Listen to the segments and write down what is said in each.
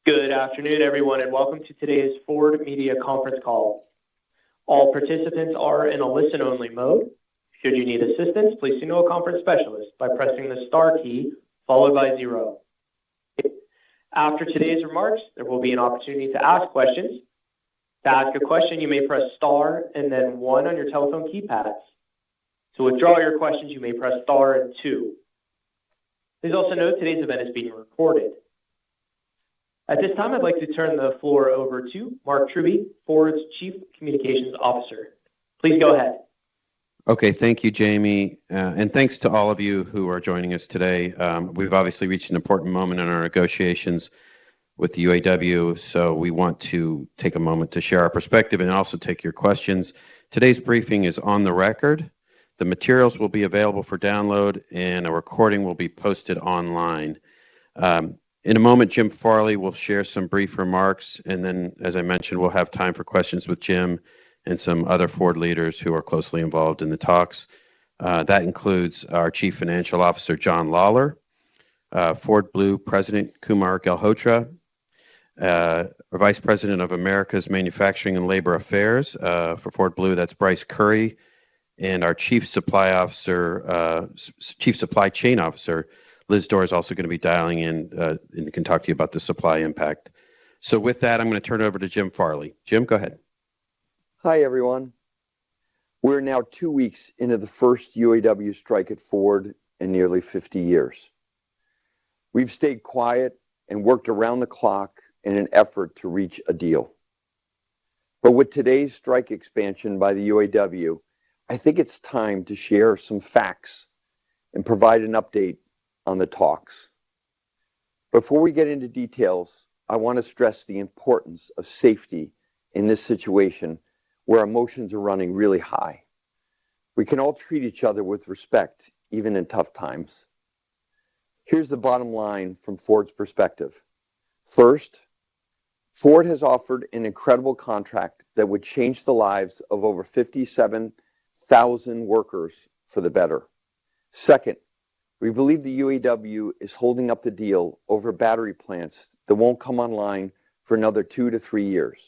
Good afternoon, everyone, and welcome to today's Ford Media Conference Call. All participants are in a listen-only mode. Should you need assistance, please signal a conference specialist by pressing the star key followed by 0. After today's remarks, there will be an opportunity to ask questions. To ask a question, you may press star and then 1 on your telephone keypads. To withdraw your questions, you may press star and 2. Please also note today's event is being recorded. At this time, I'd like to turn the floor over to Mark Truby, Ford's Chief Communications Officer. Please go ahead. Okay, thank you, Jamie, and thanks to all of you who are joining us today. We've obviously reached an important moment in our negotiations with the UAW, so we want to take a moment to share our perspective and also take your questions. Today's briefing is on the record. The materials will be available for download, and a recording will be posted online. In a moment, Jim Farley will share some brief remarks, and then, as I mentioned, we'll have time for questions with Jim and some other Ford leaders who are closely involved in the talks. That includes our Chief Financial Officer, John Lawler, Ford Blue President, Kumar Galhotra, our Vice President of America's Manufacturing and Labor Affairs for Ford Blue, that's Bryce Curry, and our Chief Supply Chain Officer, Liz Dorr, is also going to be dialing in and can talk to you about the supply impact. So with that, I'm going to turn it over to Jim Farley. Jim, go ahead. Hi, everyone. We're now 2 weeks into the first UAW strike at Ford in nearly 50 years. We've stayed quiet and worked around the clock in an effort to reach a deal. But with today's strike expansion by the UAW, I think it's time to share some facts and provide an update on the talks. Before we get into details, I want to stress the importance of safety in this situation where emotions are running really high. We can all treat each other with respect, even in tough times. Here's the bottom line from Ford's perspective. First, Ford has offered an incredible contract that would change the lives of over 57,000 workers for the better. Second, we believe the UAW is holding up the deal over battery plants that won't come online for another 2 to 3 years.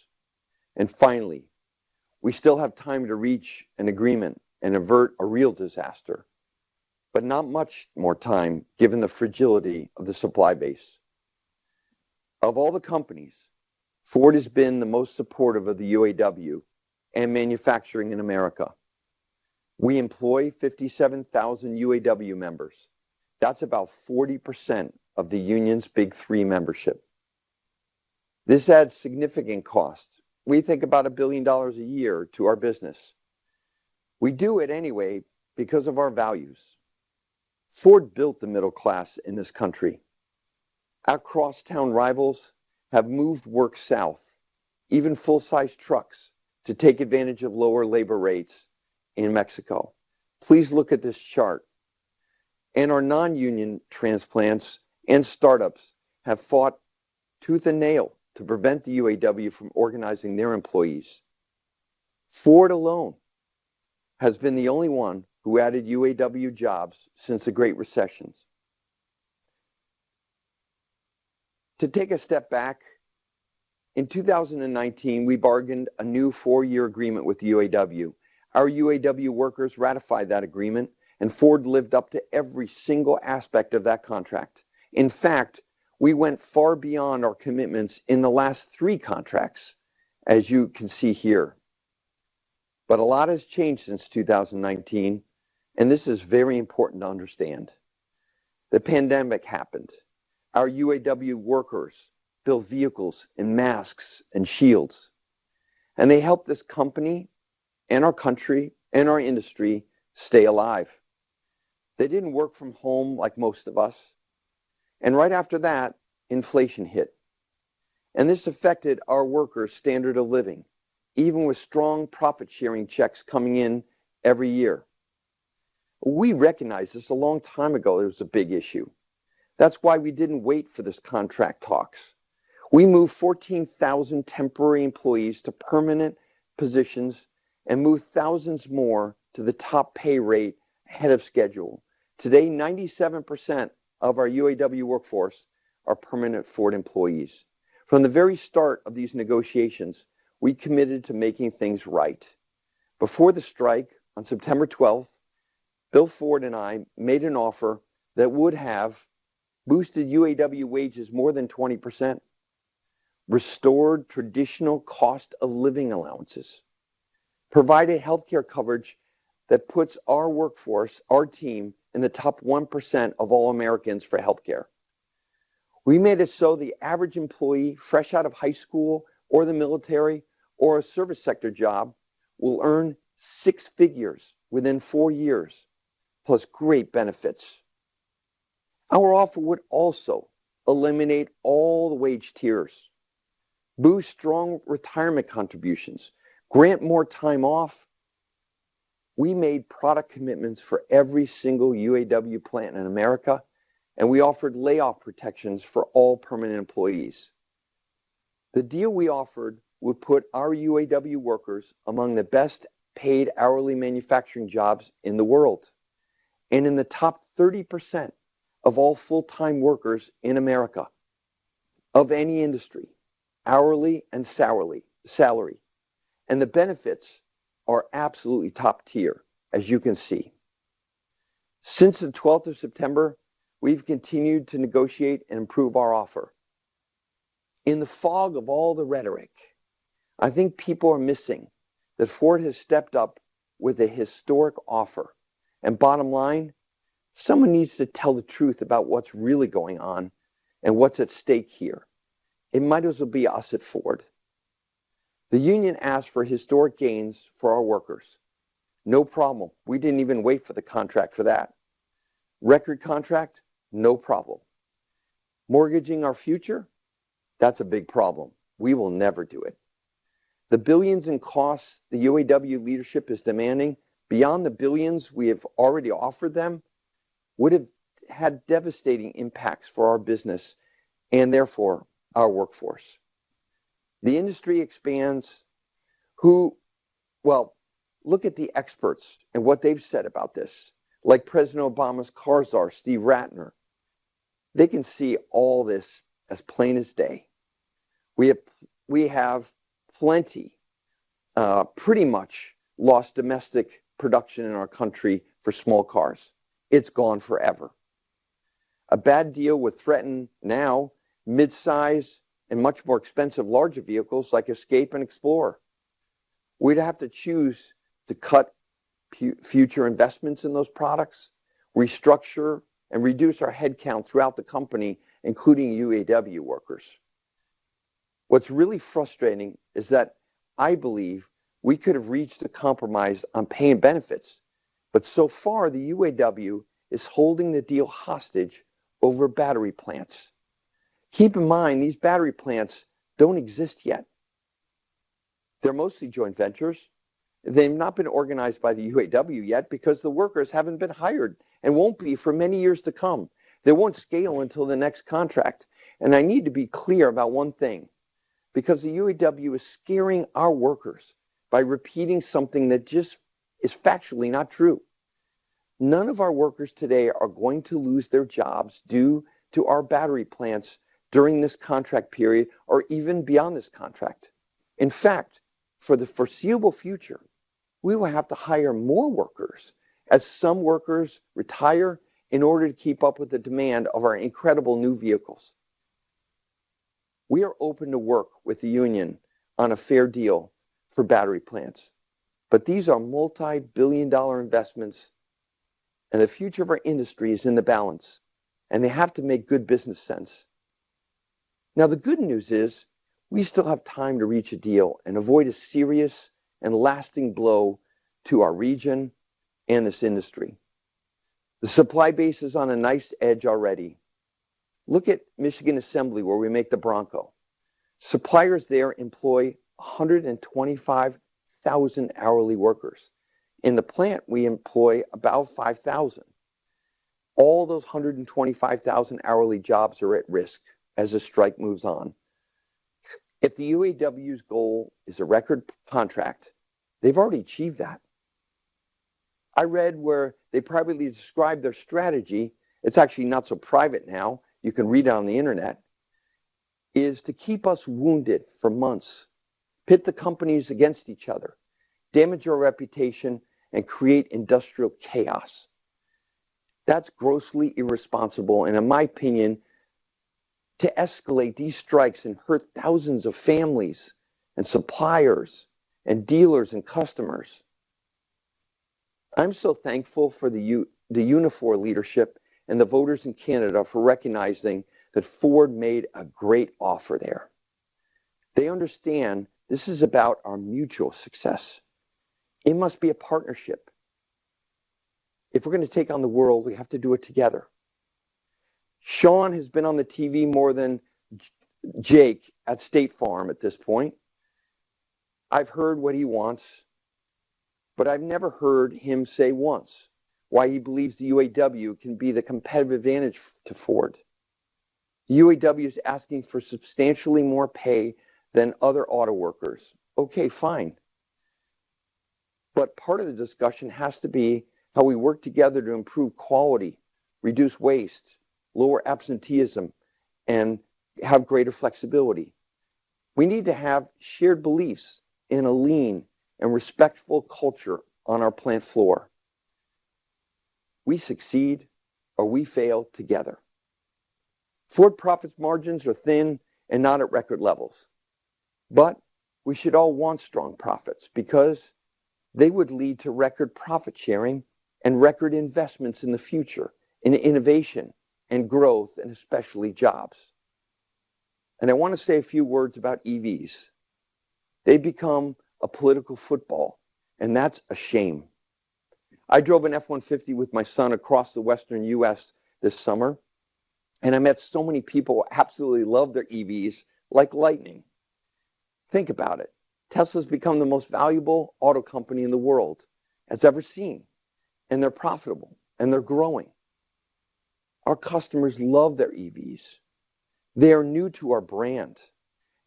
And finally, we still have time to reach an agreement and avert a real disaster, but not much more time given the fragility of the supply base. Of all the companies, Ford has been the most supportive of the UAW and manufacturing in America. We employ 57,000 UAW members. That's about 40% of the union's Big Three membership. This adds significant cost. We think about $1 billion a year to our business. We do it anyway because of our values. Ford built the middle class in this country. Our crosstown rivals have moved work south, even full-size trucks, to take advantage of lower labor rates in Mexico. Please look at this chart. And our non-union transplants and startups have fought tooth and nail to prevent the UAW from organizing their employees. Ford alone has been the only one who added UAW jobs since the Great Recessions. To take a step back, in 2019, we bargained a new 4-year agreement with the UAW. Our UAW workers ratified that agreement, and Ford lived up to every single aspect of that contract. In fact, we went far beyond our commitments in the last 3 contracts, as you can see here. But a lot has changed since 2019, and this is very important to understand. The pandemic happened. Our UAW workers built vehicles and masks and shields, and they helped this company and our country and our industry stay alive. They didn't work from home like most of us. And right after that, inflation hit. And this affected our workers' standard of living, even with strong profit-sharing checks coming in every year. We recognized this a long time ago. It was a big issue. That's why we didn't wait for this contract talks. We moved 14,000 temporary employees to permanent positions and moved thousands more to the top pay rate ahead of schedule. Today, 97% of our UAW workforce are permanent Ford employees. From the very start of these negotiations, we committed to making things right. Before the strike, on September 12th, Bill Ford and I made an offer that would have boosted UAW wages more than 20%, restored traditional cost of living allowances, provided healthcare coverage that puts our workforce, our team, in the top 1% of all Americans for healthcare. We made it so the average employee fresh out of high school or the military or a service sector job will earn 6 figures within 4 years, plus great benefits. Our offer would also eliminate all the wage tiers, boost strong retirement contributions, grant more time off. We made product commitments for every single UAW plant in America, and we offered layoff protections for all permanent employees. The deal we offered would put our UAW workers among the best paid hourly manufacturing jobs in the world and in the top 30% of all full-time workers in America of any industry, hourly and salary. And the benefits are absolutely top tier, as you can see. Since the 12th of September, we've continued to negotiate and improve our offer. In the fog of all the rhetoric, I think people are missing that Ford has stepped up with a historic offer. And bottom line, someone needs to tell the truth about what's really going on and what's at stake here. It might as well be us at Ford. The union asked for historic gains for our workers. No problem. We didn't even wait for the contract for that. Record contract? No problem. Mortgaging our future? That's a big problem. We will never do it. The billions in costs the UAW leadership is demanding, beyond the billions we have already offered them, would have had devastating impacts for our business and therefore our workforce. The industry expands. Look at the experts and what they've said about this, like President Obama's car czar, Steve Ratner. They can see all this as plain as day. We have plenty, pretty much lost domestic production in our country for small cars. It's gone forever. A bad deal would threaten now mid-size and much more expensive larger vehicles like Escape and Explorer. We'd have to choose to cut future investments in those products, restructure and reduce our headcount throughout the company, including UAW workers. What's really frustrating is that I believe we could have reached a compromise on pay and benefits, but so far the UAW is holding the deal hostage over battery plants. Keep in mind, these battery plants don't exist yet. They're mostly joint ventures. They've not been organized by the UAW yet because the workers haven't been hired and won't be for many years to come. They won't scale until the next contract. And I need to be clear about one thing, because the UAW is scaring our workers by repeating something that just is factually not true. None of our workers today are going to lose their jobs due to our battery plants during this contract period or even beyond this contract. In fact, for the foreseeable future, we will have to hire more workers as some workers retire in order to keep up with the demand of our incredible new vehicles. We are open to work with the union on a fair deal for battery plants, but these are multi-billion-dollar investments, and the future of our industry is in the balance, and they have to make good business sense. Now, the good news is we still have time to reach a deal and avoid a serious and lasting blow to our region and this industry. The supply base is on a nice edge already. Look at Michigan Assembly, where we make the Bronco. Suppliers there employ 125,000 hourly workers. In the plant, we employ about 5,000. All those 125,000 hourly jobs are at risk as the strike moves on. If the UAW's goal is a record contract, they've already achieved that. I read where they privately described their strategy. It's actually not so private now. You can read it on the internet. is to keep us wounded for months, pit the companies against each other, damage our reputation, and create industrial chaos. That's grossly irresponsible, and in my opinion, to escalate these strikes and hurt thousands of families and suppliers and dealers and customers. I'm so thankful for the Unifor leadership and the voters in Canada for recognizing that Ford made a great offer there. They understand this is about our mutual success. It must be a partnership. If we're going to take on the world, we have to do it together. Sean has been on the TV more than Jake at State Farm at this point. I've heard what he wants, but I've never heard him say once why he believes the UAW can be the competitive advantage to Ford. The UAW is asking for substantially more pay than other auto workers. Okay, fine. But part of the discussion has to be how we work together to improve quality, reduce waste, lower absenteeism, and have greater flexibility. We need to have shared beliefs in a lean and respectful culture on our plant floor. We succeed or we fail together. Ford profits margins are thin and not at record levels. But we should all want strong profits because they would lead to record profit sharing and record investments in the future, in innovation and growth, and especially jobs. And I want to say a few words about EVs. They become a political football, and that's a shame. I drove an F-150 with my son across the western U.S. this summer, and I met so many people who absolutely love their EVs like lightning. Think about it. Tesla's become the most valuable auto company in the world has ever seen, and they're profitable, and they're growing. Our customers love their EVs. They are new to our brand,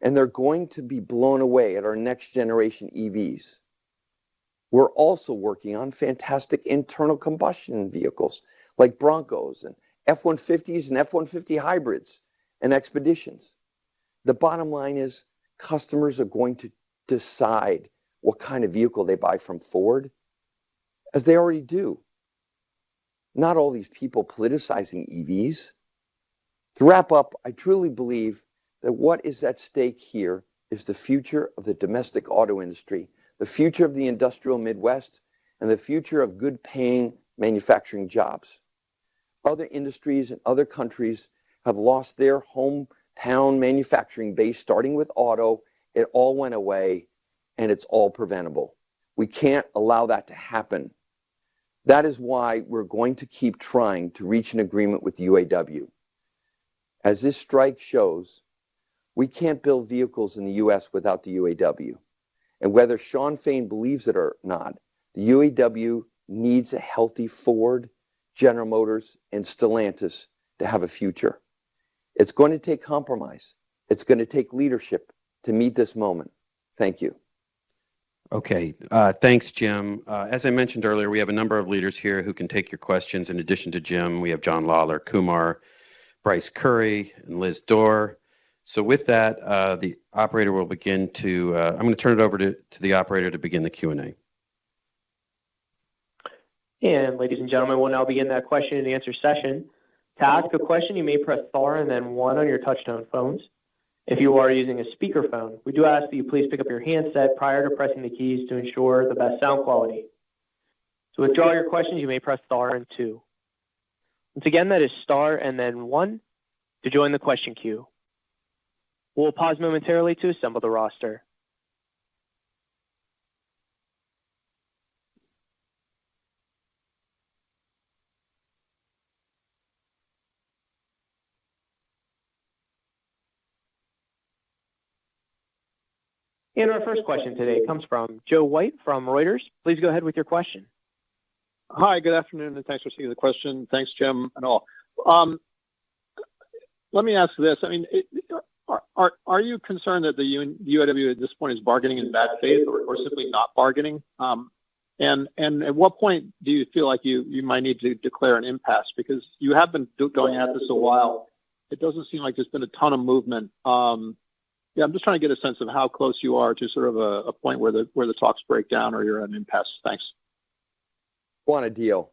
and they're going to be blown away at our next generation EVs. We're also working on fantastic internal combustion vehicles like Broncos and F-150s and F-150 hybrids and Expeditions. The bottom line is customers are going to decide what kind of vehicle they buy from Ford, as they already do. Not all these people politicizing EVs. To wrap up, I truly believe that what is at stake here is the future of the domestic auto industry, the future of the industrial Midwest, and the future of good-paying manufacturing jobs. Other industries and other countries have lost their hometown manufacturing base, starting with auto. It all went away, and it's all preventable. We can't allow that to happen. That is why we're going to keep trying to reach an agreement with the UAW. As this strike shows, we can't build vehicles in the U.S. without the UAW. And whether Sean Fain believes it or not, the UAW needs a healthy Ford, General Motors, and Stellantis to have a future. It's going to take compromise. It's going to take leadership to meet this moment. Thank you. Okay, thanks, Jim. As I mentioned earlier, we have a number of leaders here who can take your questions. In addition to Jim, we have John Lawler, Kumar, Bryce Curry, and Liz Dorr. So with that, the operator will begin to, I'm going to turn it over to the operator to begin the Q&A. And ladies and gentlemen, we'll now begin that question and answer session. To ask a question, you may press star and then 1 on your touchtone phones. If you are using a speakerphone, we do ask that you please pick up your handset prior to pressing the keys to ensure the best sound quality. To withdraw your questions, you may press star and 2. Once again, that is star and then 1 to join the question queue. We'll pause momentarily to assemble the roster. And our first question today comes from Joe White from Reuters. Please go ahead with your question. Hi, good afternoon, and thanks for taking the question. Thanks, Jim, and all. Let me ask this. I mean, are you concerned that the UAW at this point is bargaining in bad faith or simply not bargaining? And at what point do you feel like you might need to declare an impasse? Because you have been going at this a while, it doesn't seem like there's been a ton of movement. Yeah, I'm just trying to get a sense of how close you are to sort of a point where the talks break down or you're at an impasse. Thanks. Want a deal.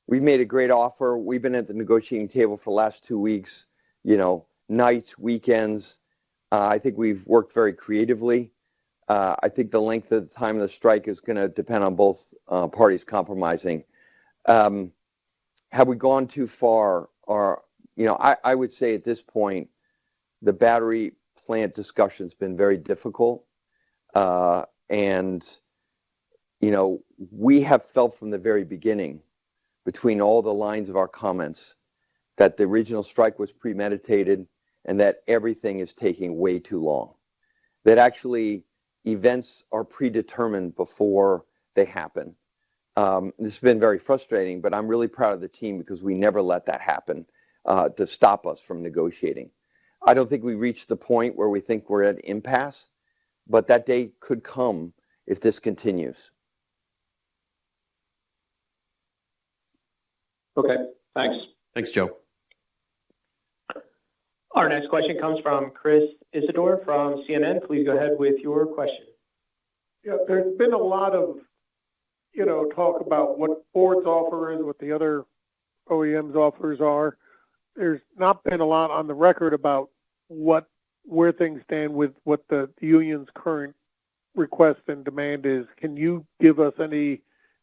We made a great offer. We've been at the negotiating table for the last 2 weeks, nights, weekends. I think we've worked very creatively. I think the length of the time of the strike is going to depend on both parties compromising. Have we gone too far? Or, I would say at this point, the battery plant discussion has been very difficult. And, we have felt from the very beginning, between all the lines of our comments, that the original strike was premeditated and that everything is taking way too long. That actually events are predetermined before they happen. This has been very frustrating, but I'm really proud of the team because we never let that happen to stop us from negotiating. I don't think we reached the point where we think we're at impasse, but that day could come if this continues. Okay, thanks. Thanks, Joe. Our next question comes from Chris Isidore from CNN. Please go ahead with your question. Yeah, there's been a lot of, talk about what Ford's offer is, what the other OEMs' offers are. There's not been a lot on the record about where things stand with what the union's current request and demand is. Can you give us any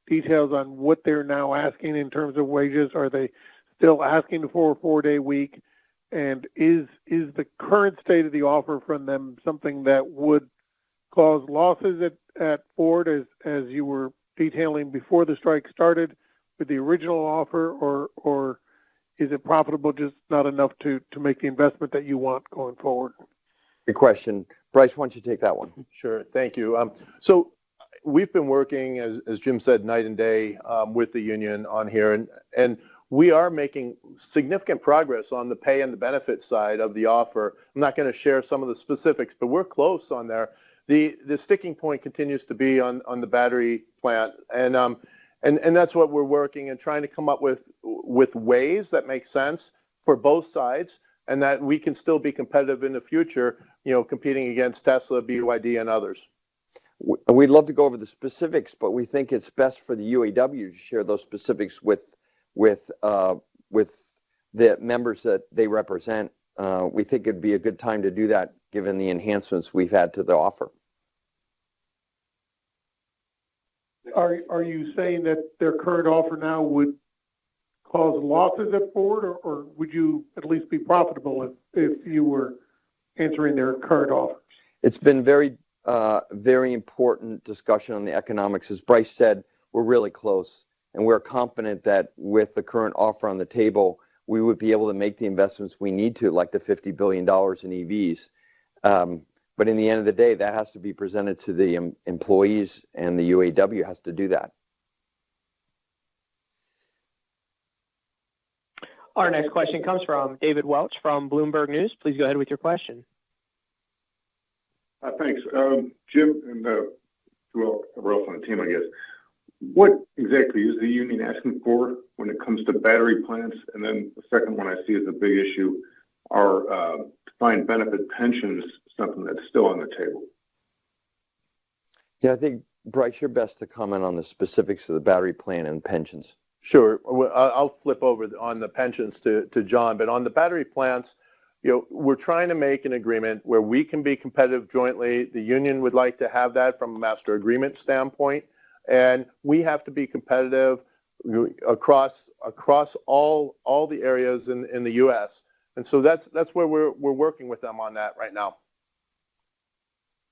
details on what they're now asking in terms of wages? Are they still asking for a 4-day week? And is the current state of the offer from them something that would cause losses at Ford as you were detailing before the strike started with the original offer, or is it profitable, just not enough to make the investment that you want going forward? Good question. Bryce, why don't you take that one? Sure. Thank you. So we've been working, as Jim said, night and day with the union on here, and we are making significant progress on the pay and the benefit side of the offer. I'm not going to share some of the specifics, but we're close on there. The sticking point continues to be on the battery plant, and that's what we're working and trying to come up with ways that make sense for both sides, and that we can still be competitive in the future, competing against Tesla, BYD, and others. We'd love to go over the specifics, but we think it's best for the UAW to share those specifics with the members that they represent. We think it'd be a good time to do that, given the enhancements we've had to the offer. Are you saying that their current offer now would cause losses at Ford, or would you at least be profitable if you were answering their current offers? It's been very important discussion on the economics. As Bryce said, we're really close, and we're confident that with the current offer on the table, we would be able to make the investments we need to, like the $50 billion in EVs. But in the end of the day, that has to be presented to the employees, and the UAW has to do that. Our next question comes from David Welch from Bloomberg News. Please go ahead with your question. Thanks. Jim and who else on the team, I guess. What exactly is the union asking for when it comes to battery plants? And then the second one I see as a big issue are defined benefit pensions, something that's still on the table. Yeah, I think, Bryce, you're best to comment on the specifics of the battery plant and pensions. Sure. I'll flip over on the pensions to John, but on the battery plants, we're trying to make an agreement where we can be competitive jointly. The union would like to have that from a master agreement standpoint, and we have to be competitive across all the areas in the U.S. And so that's where we're working with them on that right now.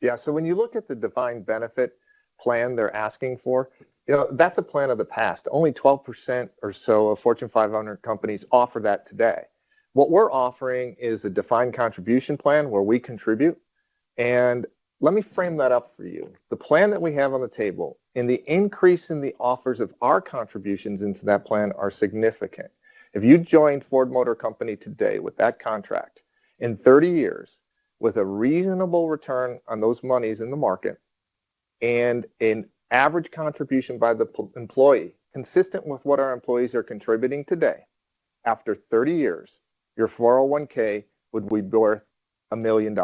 Yeah. So when you look at the defined benefit plan they're asking for, that's a plan of the past. Only 12% or so of Fortune 500 companies offer that today. What we're offering is a defined contribution plan where we contribute. And let me frame that up for you. The plan that we have on the table and the increase in the offers of our contributions into that plan are significant. If you joined Ford Motor Company today with that contract, in 30 years, with a reasonable return on those monies in the market and an average contribution by the employee, consistent with what our employees are contributing today, after 30 years, your 401k would be worth $1 million.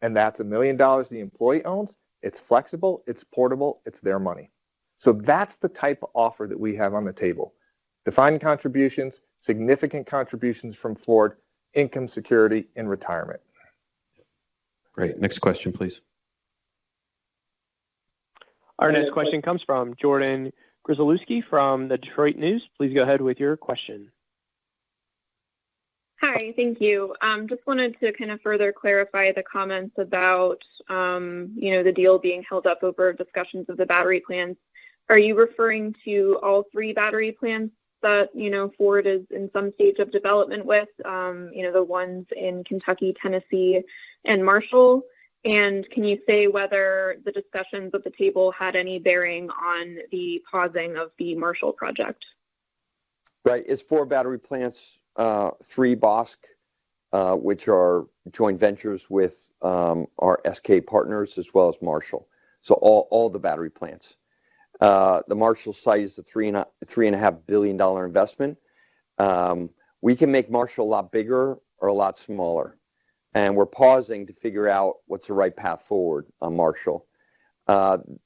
And that's $1 million the employee owns. It's flexible, it's portable, it's their money. So that's the type of offer that we have on the table. Defined contributions, significant contributions from Ford, income security, and retirement. Great. Next question, please. Our next question comes from Jordan Grzelewski from the Detroit News. Please go ahead with your question. Hi, thank you. Just wanted to kind of further clarify the comments about, the deal being held up over discussions of the battery plants. Are you referring to all 3 battery plants that, Ford is in some stage of development with, the ones in Kentucky, Tennessee, and Marshall? And can you say whether the discussions at the table had any bearing on the pausing of the Marshall project? Right. It's 4 battery plants, 3 BOSC, which are joint ventures with our SK partners as well as Marshall. So all the battery plants. The Marshall site is a $3.5 billion investment. We can make Marshall a lot bigger or a lot smaller. And we're pausing to figure out what's the right path forward on Marshall.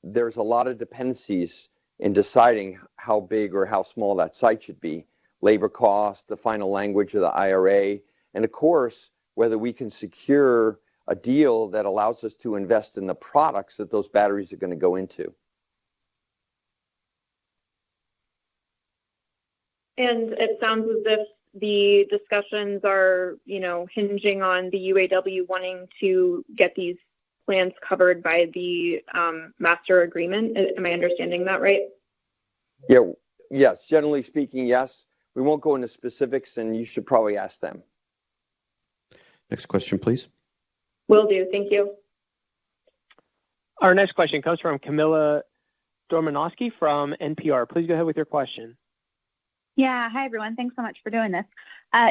There's a lot of dependencies in deciding how big or how small that site should be. Labor costs, the final language of the IRA, and of course, whether we can secure a deal that allows us to invest in the products that those batteries are going to go into. And it sounds as if the discussions are, hinging on the UAW wanting to get these plans covered by the master agreement. Am I understanding that right? Yeah. Yes. Generally speaking, yes. We won't go into specifics, and you should probably ask them. Next question, please. Will do. Thank you. Our next question comes from Camilla Dormanowski from NPR. Please go ahead with your question. Yeah. Hi, everyone. Thanks so much for doing this.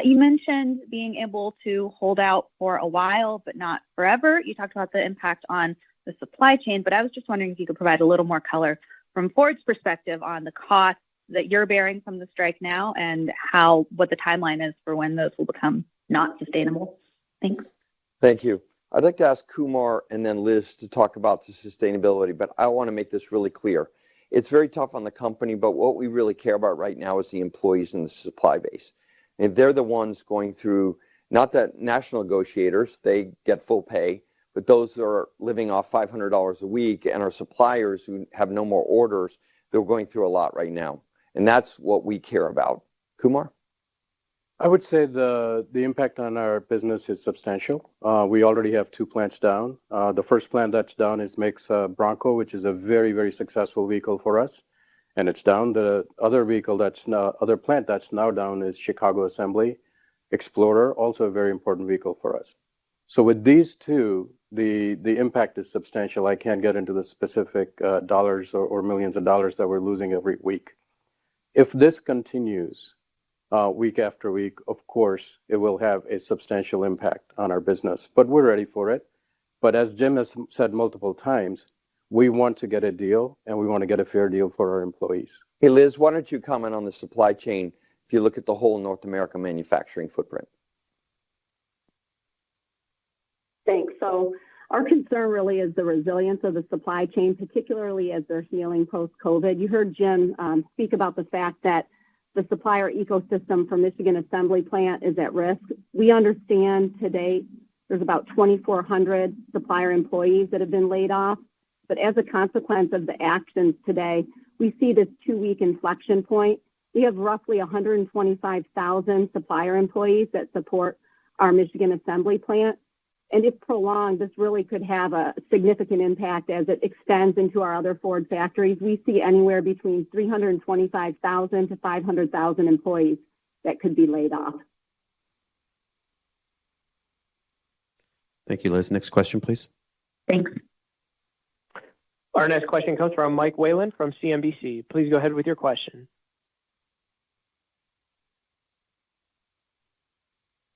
You mentioned being able to hold out for a while, but not forever. You talked about the impact on the supply chain, but I was just wondering if you could provide a little more color from Ford's perspective on the costs that you're bearing from the strike now and what the timeline is for when those will become not sustainable. Thanks. Thank you. I'd like to ask Kumar and then Liz to talk about the sustainability, but I want to make this really clear. It's very tough on the company, but what we really care about right now is the employees in the supply base. And they're the ones going through, not the national negotiators, they get full pay, but those that are living off $500 a week and our suppliers who have no more orders, they're going through a lot right now. And that's what we care about. Kumar? I would say the impact on our business is substantial. We already have 2 plants down. The first plant that's down makes Bronco, which is a very, very successful vehicle for us, and it's down. The other plant that's now down is Chicago Assembly Explorer, also a very important vehicle for us. So with these 2, the impact is substantial. I can't get into the specific dollars or millions of dollars that we're losing every week. If this continues week after week, of course, it will have a substantial impact on our business, but we're ready for it. But as Jim has said multiple times, we want to get a deal and we want to get a fair deal for our employees. Hey, Liz, why don't you comment on the supply chain if you look at the whole North American manufacturing footprint? Thanks. So our concern really is the resilience of the supply chain, particularly as they're healing post-COVID. You heard Jim speak about the fact that the supplier ecosystem for Michigan Assembly Plant is at risk. We understand to date there's about 2,400 supplier employees that have been laid off. But as a consequence of the actions today, we see this 2-week inflection point. We have roughly 125,000 supplier employees that support our Michigan Assembly Plant. And if prolonged, this really could have a significant impact as it extends into our other Ford factories. We see anywhere between 325,000 to 500,000 employees that could be laid off. Thank you, Liz. Next question, please. Thanks. Our next question comes from Mike Whalen from CNBC. Please go ahead with your question.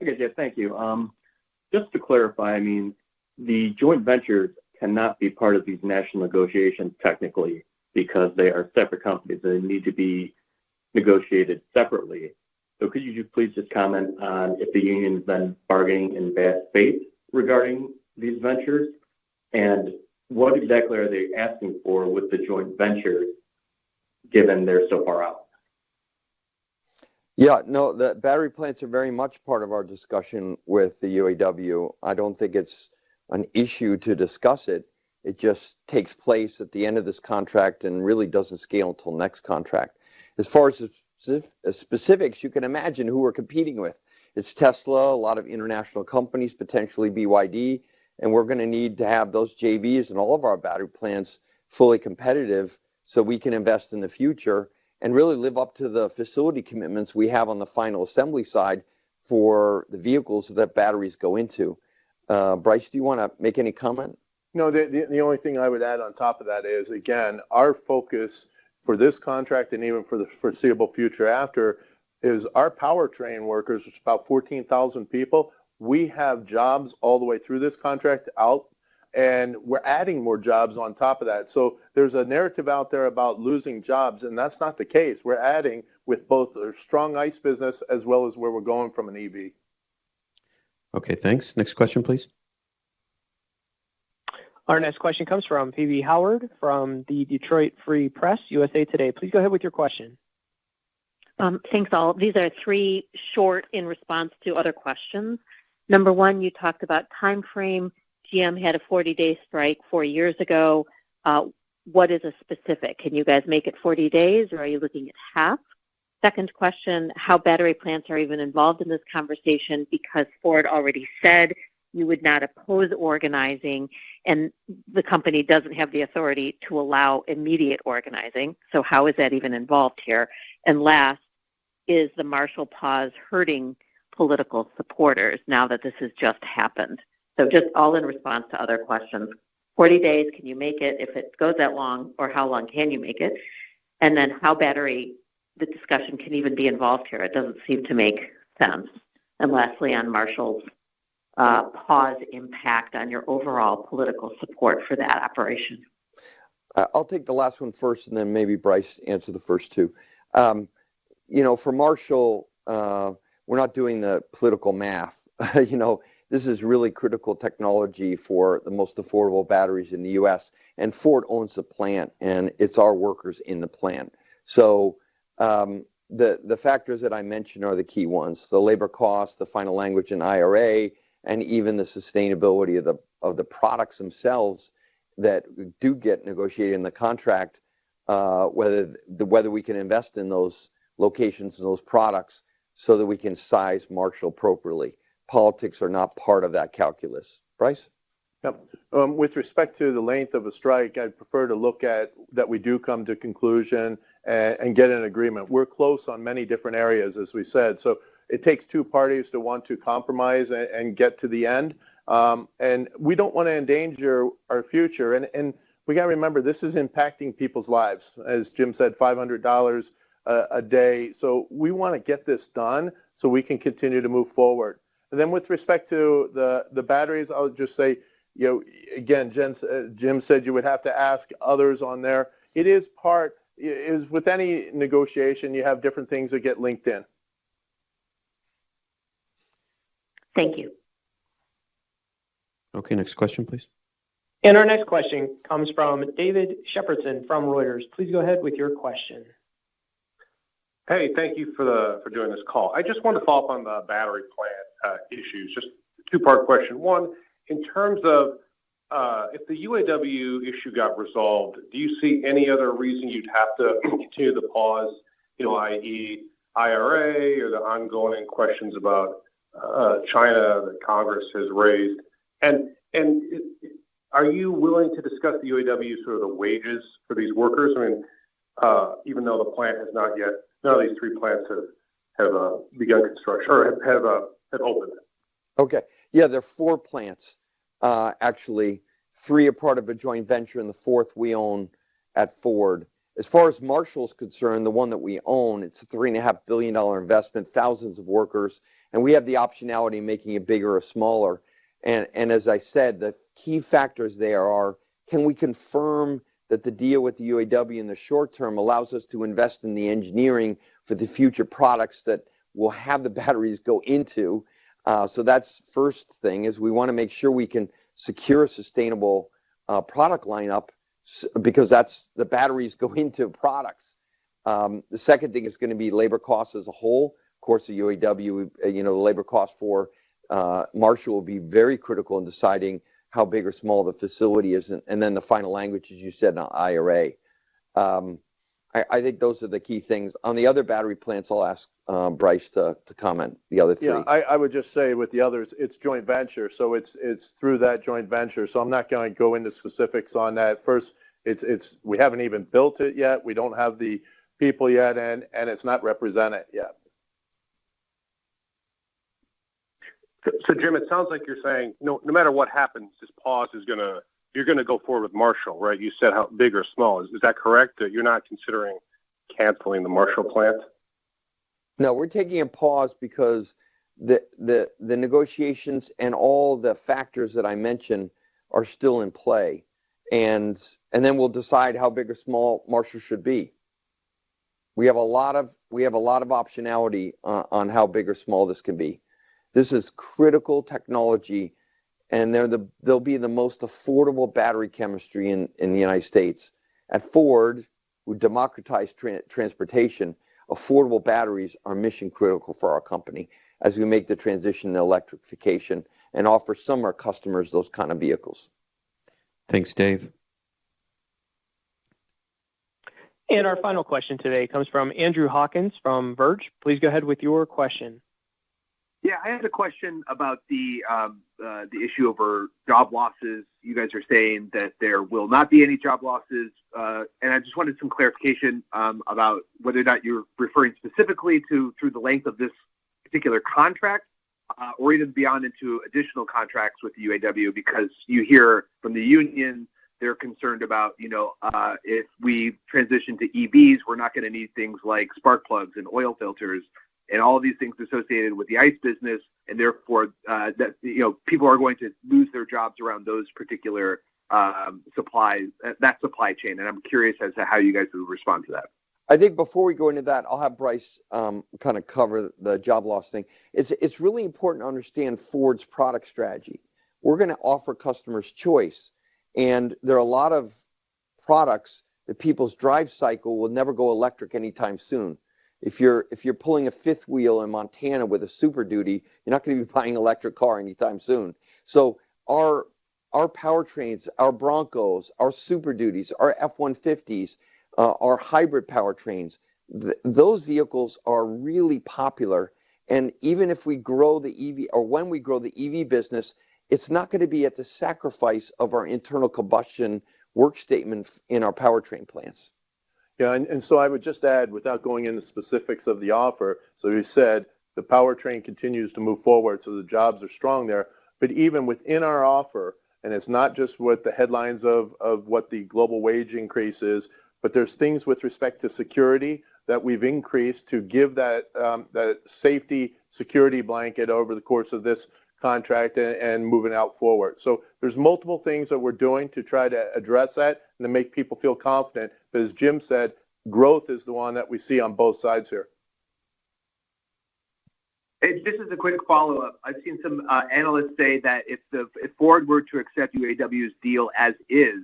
Okay, thank you. Just to clarify, the joint ventures cannot be part of these national negotiations technically because they are separate companies. They need to be negotiated separately. So could you just please just comment on if the union's been bargaining in bad faith regarding these ventures, and what exactly are they asking for with the joint ventures, given they're so far out? Yeah, no, the battery plants are very much part of our discussion with the UAW. I don't think it's an issue to discuss it. It just takes place at the end of this contract and really doesn't scale until next contract. As far as the specifics, you can imagine who we're competing with. It's Tesla, a lot of international companies, potentially BYD, and we're going to need to have those JVs and all of our battery plants fully competitive so we can invest in the future and really live up to the facility commitments we have on the final assembly side for the vehicles that batteries go into. Bryce, do you want to make any comment? No, the only thing I would add on top of that is, again, our focus for this contract and even for the foreseeable future after is our powertrain workers, which is about 14,000 people. We have jobs all the way through this contract out, and we're adding more jobs on top of that. So there's a narrative out there about losing jobs, and that's not the case. We're adding with both a strong ICE business as well as where we're going from an EV. Okay, thanks. Next question, please. Our next question comes from Phoebe Howard from the Detroit Free Press, USA Today. Please go ahead with your question. Thanks all. These are three short in response to other questions. Number one, you talked about time frame. GM had a 40-day strike 4 years ago. What is a specific? Can you guys make it 40 days, or are you looking at half? Second question, how battery plants are even involved in this conversation, because Ford already said you would not oppose organizing, and the company doesn't have the authority to allow immediate organizing. So how is that even involved here? And last, is the Marshall pause hurting political supporters now that this has just happened? So just all in response to other questions. 40 days, can you make it if it goes that long, or how long can you make it? And then how battery, the discussion can even be involved here. It doesn't seem to make sense. And lastly, on Marshall's pause impact on your overall political support for that operation. I'll take the last one first, and then maybe Bryce answer the first two. For Marshall, we're not doing the political math. This is really critical technology for the most affordable batteries in the U.S., and Ford owns the plant, and it's our workers in the plant. So the factors that I mentioned are the key ones: the labor costs, the final language in IRA, and even the sustainability of the products themselves that do get negotiated in the contract, whether we can invest in those locations and those products so that we can size Marshall appropriately. Politics are not part of that calculus. Bryce? Yep. With respect to the length of a strike, I'd prefer to look at that we do come to conclusion and get an agreement. We're close on many different areas, as we said. So it takes two parties to want to compromise and get to the end. And we don't want to endanger our future. And we got to remember, this is impacting people's lives. As Jim said, $500 a day. So we want to get this done so we can continue to move forward. And then with respect to the batteries, I'll just say, again, Jim said you would have to ask others on there. It is with any negotiation, you have different things that get linked in. Thank you. Okay, next question, please. And our next question comes from David Shepardson from Reuters. Please go ahead with your question. Hey, thank you for doing this call. I just wanted to follow up on the battery plant issues. Just a two-part question. One, in terms of if the UAW issue got resolved, do you see any other reason you'd have to continue the pause, i.e. IRA or the ongoing questions about China that Congress has raised? And are you willing to discuss the UAW sort of the wages for these workers? I mean, even though the plant has not yet, none of these three plants have begun construction or have opened. Okay. Yeah, there are 4 plants, actually. 3 are part of a joint venture, and the 4th we own at Ford. As far as Marshall's concerned, the one that we own, it's a $3.5 billion investment, thousands of workers, and we have the optionality of making it bigger or smaller. And as I said, the key factors there are, can we confirm that the deal with the UAW in the short term allows us to invest in the engineering for the future products that we'll have the batteries go into. So that's first thing is we want to make sure we can secure a sustainable product lineup because that's the batteries go into products. The second thing is going to be labor costs as a whole. Of course, the UAW, the labor cost for Marshall will be very critical in deciding how big or small the facility is, and then the final language, as you said, in IRA. I think those are the key things. On the other battery plants, I'll ask Bryce to comment. The other three. Yeah, I would just say with the others, it's joint venture, so it's through that joint venture. So I'm not going to go into specifics on that. First, it's we haven't even built it yet. We don't have the people yet, and it's not represented yet. So Jim, it sounds like you're saying no matter what happens, this pause is you're gonna go forward with Marshall, right? You said how big or small. Is that correct? That you're not considering canceling the Marshall plant? No, we're taking a pause because the negotiations and all the factors that I mentioned are still in play, and then we'll decide how big or small Marshall should be. We have a lot of optionality on how big or small this can be. This is critical technology, and they'll be the most affordable battery chemistry in the United States. At Ford, who democratized transportation, affordable batteries are mission critical for our company as we make the transition to electrification and offer some of our customers those kind of vehicles. Thanks, Dave. And our final question today comes from Andrew Hawkins from Verge. Please go ahead with your question. Yeah, I had a question about the issue over job losses. You guys are saying that there will not be any job losses, and I just wanted some clarification about whether or not you're referring specifically to through the length of this particular contract, or even beyond into additional contracts with the UAW, because you hear from the union they're concerned about, if we transition to EVs, we're not going to need things like spark plugs and oil filters and all of these things associated with the ICE business, and therefore that people are going to lose their jobs around those particular supplies, that supply chain. And I'm curious as to how you guys would respond to that. I think before we go into that, I'll have Bryce kind of cover the job loss thing. It's really important to understand Ford's product strategy. We're going to offer customers choice, and there are a lot of products that people's drive cycle will never go electric anytime soon. If you're pulling a fifth wheel in Montana with a Super Duty, you're not going to be buying an electric car anytime soon. So our powertrains, our Broncos, our Super Duties, our F-150s, our hybrid powertrains, those vehicles are really popular. And even if we grow the EV, or when we grow the EV business, it's not going to be at the sacrifice of our internal combustion work statement in our powertrain plants. Yeah, and so I would just add, without going into specifics of the offer, so we said the powertrain continues to move forward, so the jobs are strong there. But even within our offer, and it's not just what the headlines of what the global wage increase is, but there's things with respect to security that we've increased to give that safety security blanket over the course of this contract and moving out forward. So there's multiple things that we're doing to try to address that and to make people feel confident. But as Jim said, growth is the one that we see on both sides here. Hey, just as a quick follow-up, I've seen some analysts say that if Ford were to accept UAW's deal as is,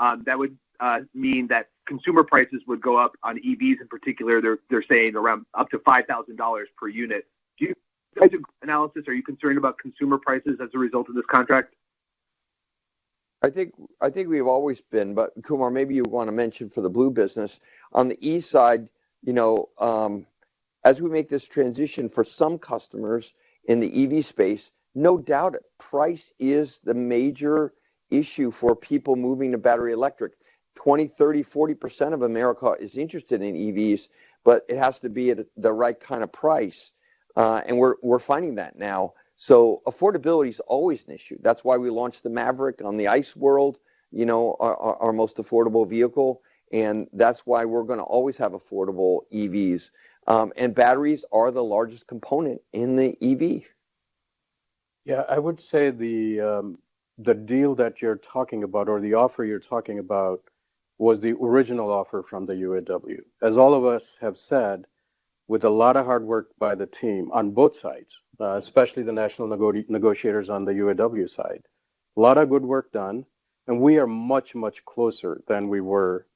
that would mean that consumer prices would go up on EVs in particular. They're saying around up to $5,000 per unit. Do you guys do analysis? Are you concerned about consumer prices as a result of this contract? I think we've always been, but Kumar, maybe you want to mention for the blue business on the E side, as we make this transition for some customers in the EV space, no doubt price is the major issue for people moving to battery electric. 20, 30, 40% of America is interested in EVs, but it has to be at the right kind of price. And we're finding that now. So affordability is always an issue. That's why we launched the Maverick on the ICE world, our most affordable vehicle. And that's why we're going to always have affordable EVs. And batteries are the largest component in the EV. Yeah, I would say the deal that you're talking about, or the offer you're talking about, was the original offer from the UAW. As all of us have said, with a lot of hard work by the team on both sides, especially the national negotiators on the UAW side. A lot of good work done, and we are much, much closer than we were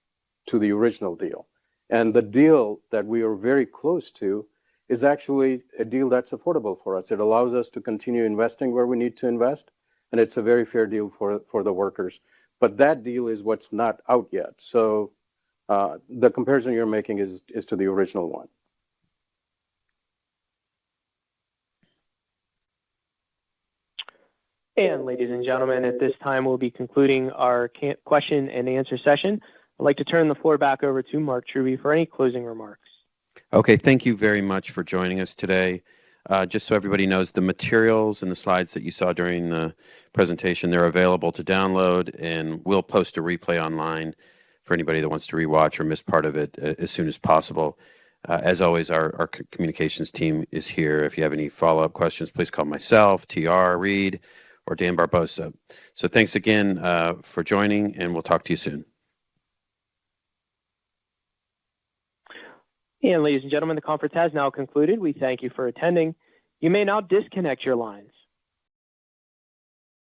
to the original deal. And the deal that we are very close to is actually a deal that's affordable for us. It allows us to continue investing where we need to invest, and it's a very fair deal for the workers. But that deal is what's not out yet. So the comparison you're making is to the original one. And ladies and gentlemen, at this time, we'll be concluding our question and answer session. I'd like to turn the floor back over to Mark Truby for any closing remarks. Okay, thank you very much for joining us today. Just so everybody knows, the materials and the slides that you saw during the presentation, they're available to download, and we'll post a replay online for anybody that wants to rewatch or miss part of it as soon as possible. As always, our communications team is here. If you have any follow-up questions, please call myself, TR, Reed, or Dan Barbosa. So thanks again for joining, and we'll talk to you soon. And ladies and gentlemen, the conference has now concluded. We thank you for attending. You may now disconnect your lines.